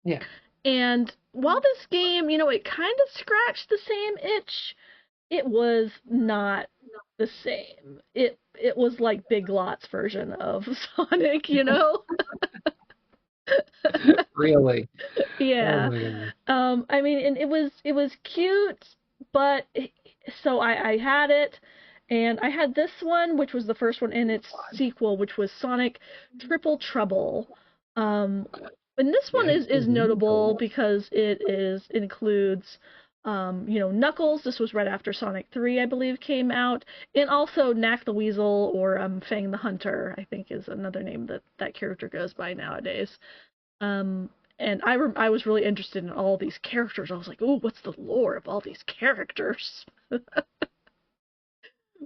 Yeah. And while this game, it kind of scratched the same itch, it was not the same. It was like Big Lots version of Sonic. Really. Oh Yeah. my God. I mean, and it was cute, but so I had it, and I had this one, which was the first one, and its sequel, which was Sonic Triple Trouble. Um, and this one Yeah, is really notable cool. because it includes, Knuckles. This was right after Sonic 3, I believe, came out, and also Knack the Weasel, or Fang the Hunter, I think is another name that character goes by nowadays. Um, and I was really interested in all these characters. I was like, "Ooh, what's the lore of all these characters?"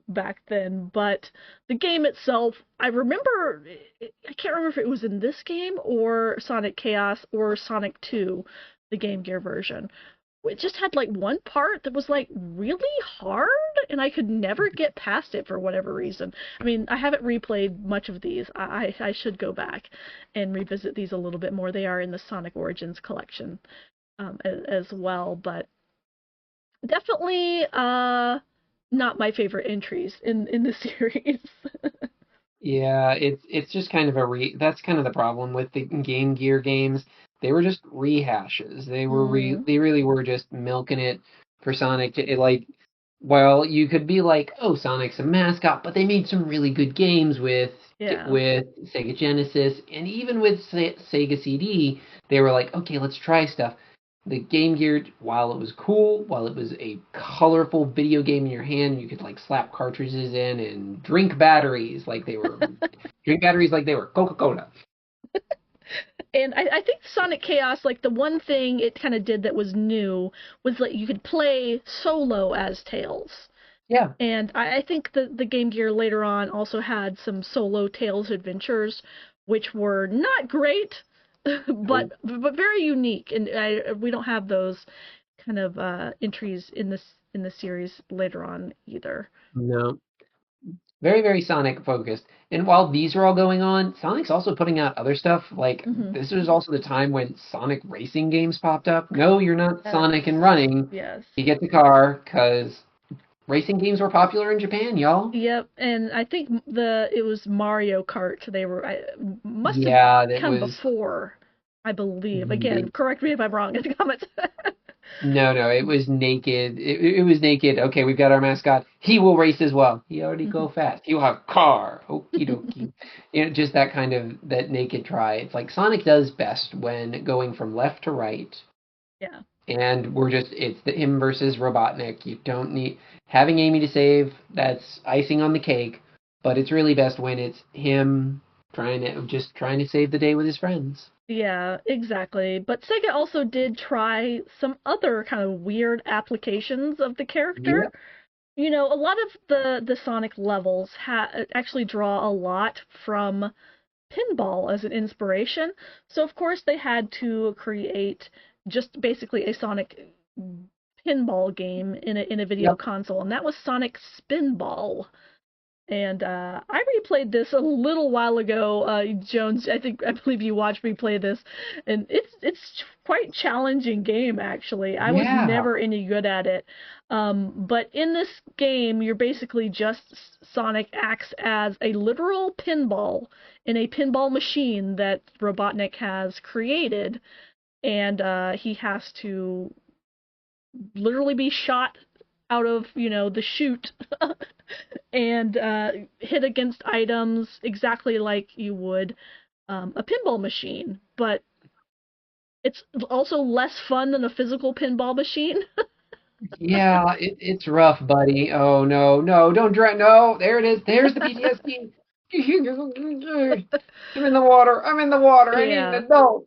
Back then. But the game itself, I remember, I can't remember if it was in this game or Sonic Chaos or Sonic 2, the Game Gear version. It just had like one part that was like really hard, and I could never get past it for whatever reason. I mean, I haven't replayed much of these. I should go back and revisit these a little bit more. They are in the Sonic Origins collection, as well, but definitely not my favorite entries in the series. Yeah, it's just kind of that's kind of the problem with the Game Gear games. They were just rehashes. Mm, They really were just milking it for Sonic to like, well, you could be like, "Oh, Sonic's a mascot," but they made some really good games yeah. with Sega Genesis and even with Sega CD, they were like, "Okay, let's try stuff." The Game Gear, while it was cool, while it was a colorful video game in your hand, you could like slap cartridges in and drink batteries like they were Coca-Cola. And I think Sonic Chaos, like the one thing it kind of did that was new was that you could play solo as Tails. Yeah. And I think the Game Gear later on also had some solo Tails adventures, which were not great, No, but very unique. And we don't have those kind of entries in the series later on either. no. Very, very Sonic focused. And while these are all going on, Sonic's also putting out other stuff. Like Hmm. this was also the time when Sonic racing games popped up. No, you're not Yes, Sonic and running. yes. You get the car because racing games were popular in Japan, y'all. Yep, and I think the it was Mario Kart. Must have Yeah, that come was. before, I believe. Again, correct me if I'm wrong in the comments. No, no, it was naked. It was naked. Okay, we've got our mascot. He will race as well. He already go fast. He'll have car. Okie dokie. Just that kind of that naked try. It's like Sonic does best when going from left to right, Yeah. and it's the him versus Robotnik. You don't need having Amy to save. That's icing on the cake, but it's really best when it's him trying to save the day with his friends. Yeah, exactly. But Sega also did try some other kind of weird applications of the character. Yep. You know, a lot of the Sonic levels actually draw a lot from pinball as an inspiration. So of course they had to create just basically a Sonic pinball game in a video Yep. console, and that was Sonic Spinball. And I replayed this a little while ago, Jones. I believe you watched me play this, and it's quite challenging game actually. I was Yeah. never any good at it, but in this game, you're basically just Sonic acts as a literal pinball in a pinball machine that Robotnik has created, and he has to literally be shot out of the chute and hit against items exactly like you would a pinball machine, but it's also less fun than a physical pinball machine. Yeah, it's rough, buddy. Oh no, no, don't drown. No, there it is. There's the PTSD. I'm in the water. I'm in the water. I need an Yeah. adult.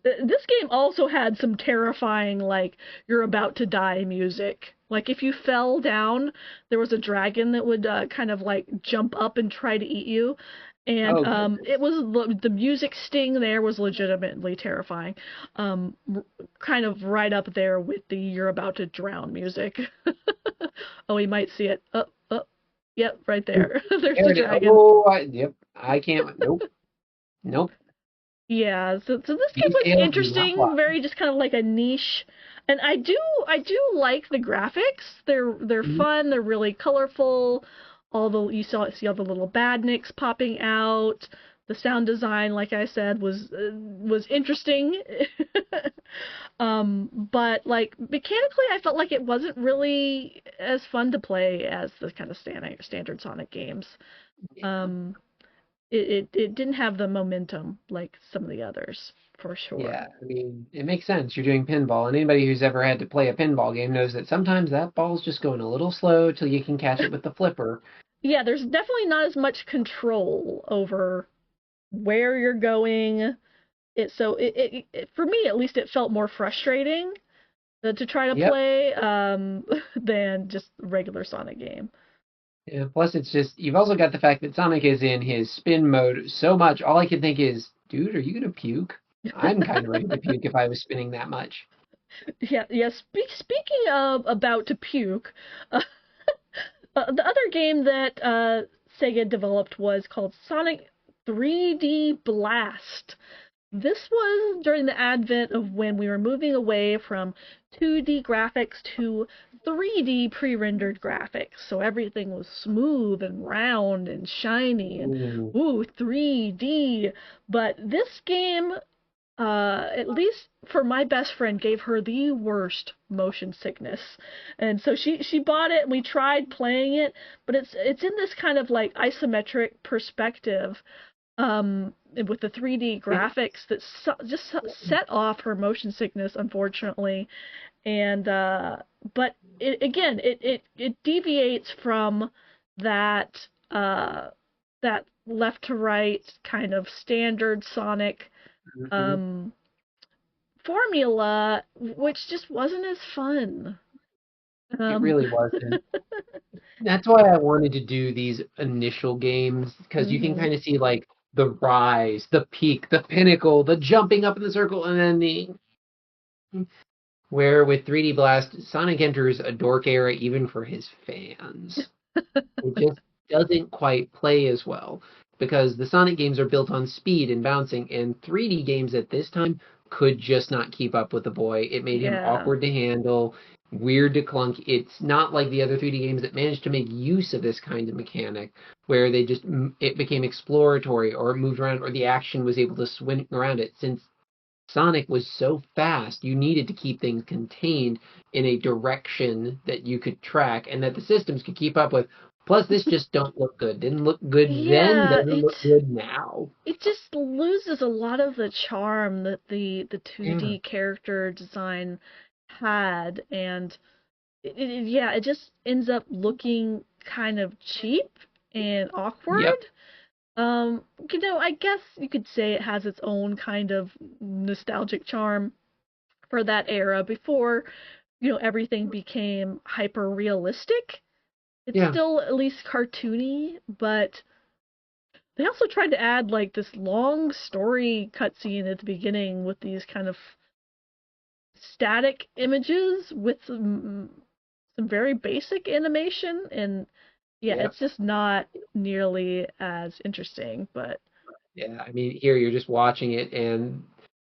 This game also had some terrifying, like, you're about to die music. Like, if you fell down, there was a dragon that would kind of like jump up and try to eat you. And Oh goodness. it was the music sting there was legitimately terrifying. Kind of right up there with the you're about to drown music. Oh, we might see it. Yep, right there. There's There the it is. dragon. Oh, yep. I can't. Nope. Nope. Yeah, so this game These was tales do not fly. interesting, very just kind of like a niche. And I do like the graphics. They're Mhm. fun, they're really colorful. All the you saw see all the little badniks popping out. The sound design, like I said, was interesting. But like mechanically I felt like it wasn't really as fun to play as the kind of standard Sonic games. Um it didn't have the momentum like some of the others, for sure. Yeah, I mean, it makes sense. You're doing pinball, and anybody who's ever had to play a pinball game knows that sometimes that ball's just going a little slow till you can catch it with the flipper. Yeah, there's definitely not as much control over where you're going. For me at least it felt more frustrating to try to Yep. play than just a regular Sonic game. Yeah, plus it's just you've also got the fact that Sonic is in his spin mode so much, all I can think is, dude, are you gonna puke? I'm kind of ready to puke if I was spinning that much. Yeah, yeah. Speaking of about to puke, uh, the other game that Sega developed was called Sonic 3D Blast. This was during the advent of when we were moving away from 2D graphics to 3D pre-rendered graphics. So everything was smooth and round and shiny and Ooh. ooh, 3D. But this game, at least for my best friend, gave her the worst motion sickness. And so she bought it and we tried playing it, but it's in this kind of like isometric perspective with the 3D graphics that just set off her motion sickness, unfortunately. And but it deviates from that that left to right kind of standard Sonic Mhm. um, formula, which just wasn't as fun. It Um, really wasn't. That's why I wanted to do these initial games, because you can mhm. kind of see like the rise, the peak, the pinnacle, the jumping up in the circle, and then the where with 3D Blast, Sonic enters a dork era even for his fans. It just doesn't quite play as well because the Sonic games are built on speed and bouncing, and 3D games at this time could just not keep up with the boy. It made him Yeah. awkward to handle, weird to clunk. It's not like the other 3D games that managed to make use of this kind of mechanic where they just it became exploratory or it moved around or the action was able to swing around it. Since Sonic was so fast, you needed to keep things contained in a direction that you could track and that the systems could keep up with. Plus, this just don't look good. Didn't look good then, Yeah, doesn't look good now. it just loses a lot of the charm that the Yeah. 2D character design had, and yeah, it just ends up looking kind of cheap and awkward. Yep. I guess you could say it has its own kind of nostalgic charm for that era before, everything became hyper realistic. It's Yeah. still at least cartoony, but they also tried to add like this long story cutscene at the beginning with these kind of static images with some very basic animation, and yeah, Yeah. it's just not nearly as interesting, but Yeah. I mean, here you're just watching it, and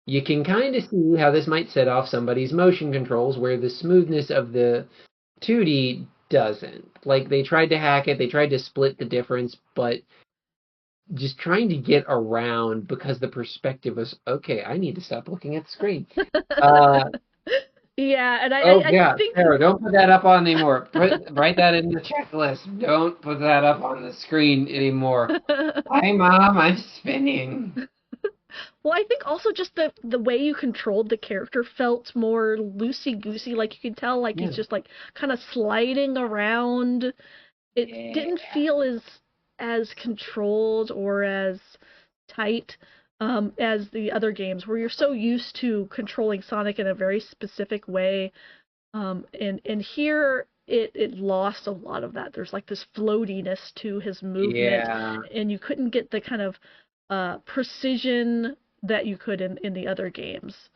you can kind of see how this might set off somebody's motion controls, where the smoothness of the 2D doesn't. Like, they tried to hack it, they tried to split the difference, but just trying to get around because the perspective was okay. I need to stop looking at the screen. Uh, yeah, and oh I yeah, think Sarah, don't put that up on anymore. Write that in the checklist. Don't put that up on the screen anymore. Hi, Mom. I'm spinning. well, I think also just the way you controlled the character felt more loosey goosey. Like you could tell, like he's Yeah. just like kind of sliding around. It didn't Yeah. feel as controlled or as tight as the other games, where you're so used to controlling Sonic in a very specific way. And here it lost a lot of that. There's like this floatiness to his movement, Yeah. and you couldn't get the kind of precision that you could in the other games.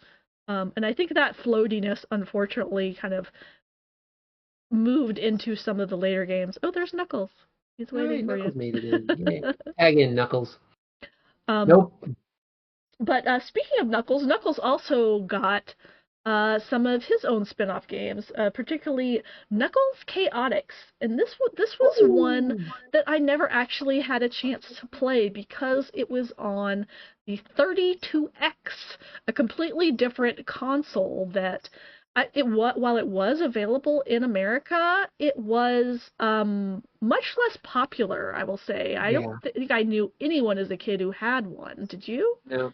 And I think that floatiness, unfortunately, kind of moved into some of the later games. Oh, there's Knuckles. He's All waiting right, for you. Knuckles made it in. Yay. Tag in, Knuckles. um, Nope. But speaking of Knuckles, Knuckles also got some of his own spin-off games, particularly Knuckles Chaotix. And this was one Ooh. that I never actually had a chance to play because it was on the 32X, a completely different console that while it was available in America, it was much less popular, I will say. I don't Yeah. think I knew anyone as a kid who had one. Did you? No.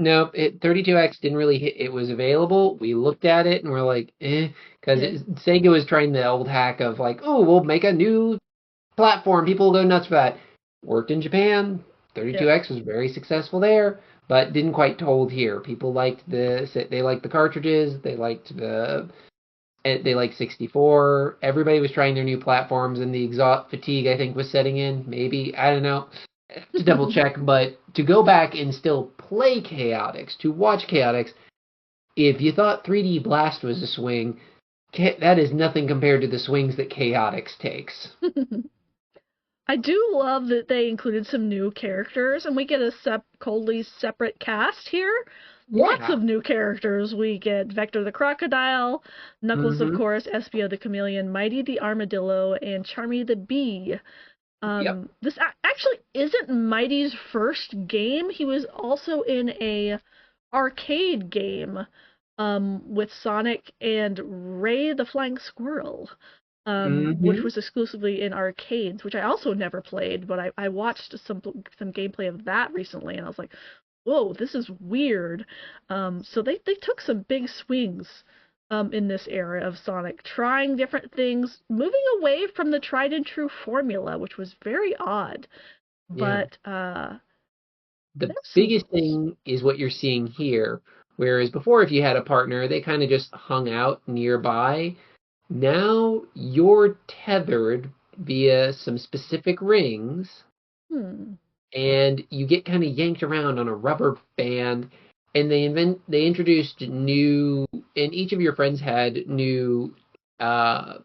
Nope, 32X didn't really hit. It was available. We looked at it and we're like, because Yeah. Sega was trying the old hack of like, oh, we'll make a new platform. People will go nuts for that. Worked in Japan. Yeah. 32X was very successful there, but didn't quite hold here. People liked they liked the cartridges. They liked 64. Everybody was trying their new platforms, and the exhaust fatigue I think was setting in. Maybe I don't know to double check, but to go back and still play Chaotix, to watch Chaotix, if you thought 3D Blast was a swing, that is nothing compared to the swings that Chaotix takes. I do love that they included some new characters, and we get a coldly separate cast here. Lots Yeah. of new characters. We get Vector the Crocodile, Knuckles, of Mm-hmm. course, Espio the Chameleon, Mighty the Armadillo, and Charmy the Bee. Yep. This actually isn't Mighty's first game. He was also in a arcade game with Sonic and Ray the Flying Squirrel, which Mm-hmm. was exclusively in arcades, which I also never played, but I watched some gameplay of that recently, and I was like, whoa, this is weird. So they took some big swings in this era of Sonic, trying different things, moving away from the tried and true formula, which was very odd. Yeah. But The there's some biggest thing is what you're seeing here. Whereas before, if you had a partner, they kind of just hung out nearby. Now you're tethered via some specific rings, hmm. and you get kind of yanked around on a rubber band. And they introduced new, and each of your friends had new uh,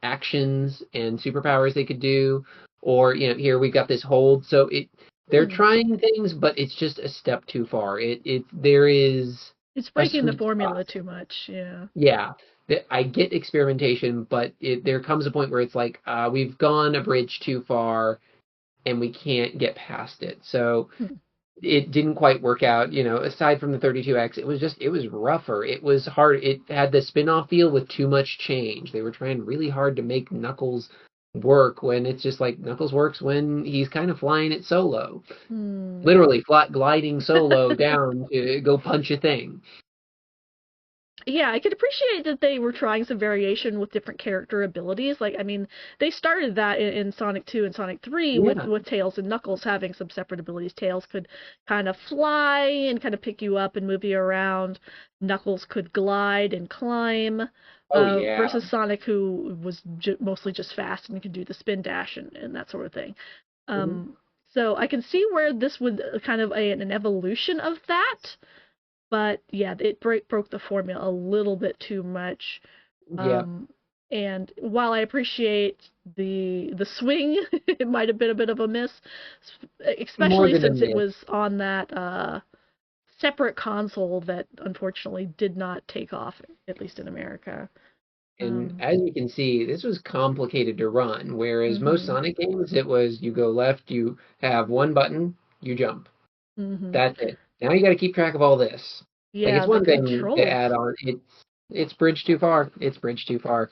actions and superpowers they could do. Or, here we've got this hold. So they're Hmm. trying things, but it's just a step too far. There is It's a breaking the sweet spot. formula too much. Yeah. Yeah, I get experimentation, but there comes a point where it's like we've gone a bridge too far and we can't get past it. So Hmm. it didn't quite work out. Aside from the 32X, it was rougher. It was hard. It had the spin-off feel with too much change. They were trying really hard to make Knuckles work when it's just like Knuckles works when he's kind of flying it solo, Hmm. literally flat gliding solo down to go punch a thing. Yeah, I could appreciate that they were trying some variation with different character abilities. Like, I mean, they started that in Sonic 2 and Sonic 3 with, Yeah. with Tails and Knuckles having some separate abilities. Tails could kind of fly and kind of pick you up and move you around. Knuckles could glide and climb, Oh yeah. versus Sonic, who was mostly just fast and could do the spin dash and that sort of thing. Mhm. Um, so I can see where this would kind of an evolution of that, but yeah, it broke the formula a little bit too much. Yeah. Um, and while I appreciate the swing, it might have been a bit of a miss, More especially than a since it myth. was on that separate console that unfortunately did not take off, at least in America. And Um, as you can see, this was complicated to run, whereas most hmm Sonic games, it was you go left, you have one button, you jump. hmm That's it. Now you got to keep track of all this. Like it's Yeah, the one thing to controls. add on. It's bridge too far. It's bridge too far.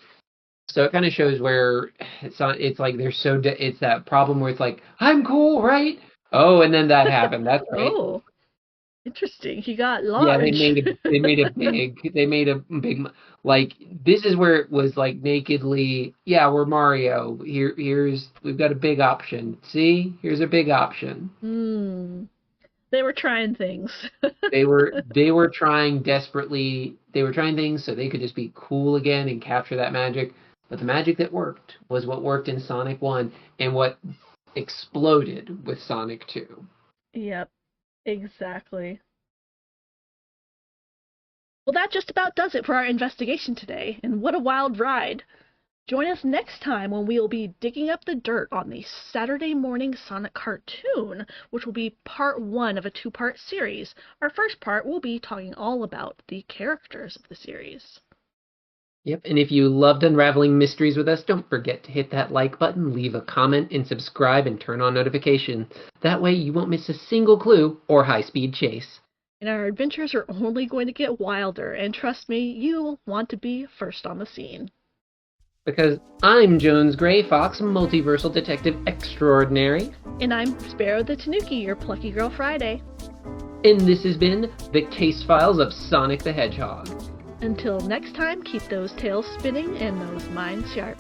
So it kind of shows where it's not. It's like they're it's that problem where it's like I'm cool, right? Oh, and then that happened. That's right. Oh, interesting. He got Yeah, large. they made a big like this is where it was like nakedly, yeah, we're Mario. Here's we've got a big option. See? Here's a big option. Hmm. They were trying things. They were trying desperately. They were trying things so they could just be cool again and capture that magic. But the magic that worked was what worked in Sonic 1 and what exploded with Sonic 2. Yep, exactly. Well, that just about does it for our investigation today, and what a wild ride. Join us next time when we will be digging up the dirt on the Saturday morning Sonic cartoon, which will be part one of a two-part series. Our first part will be talking all about the characters of the series. Yep, and if you loved unraveling mysteries with us, don't forget to hit that like button, leave a comment, and subscribe and turn on notifications. That way you won't miss a single clue or high-speed chase. And our adventures are only going to get wilder, and trust me, you'll want to be first on the scene. Because I'm Jones Gray Fox, multiversal detective extraordinary. And I'm Sparrow the Tanuki, your plucky girl Friday. And this has been the Case Files of Sonic the Hedgehog. Until next time, keep those tails spinning and those minds sharp.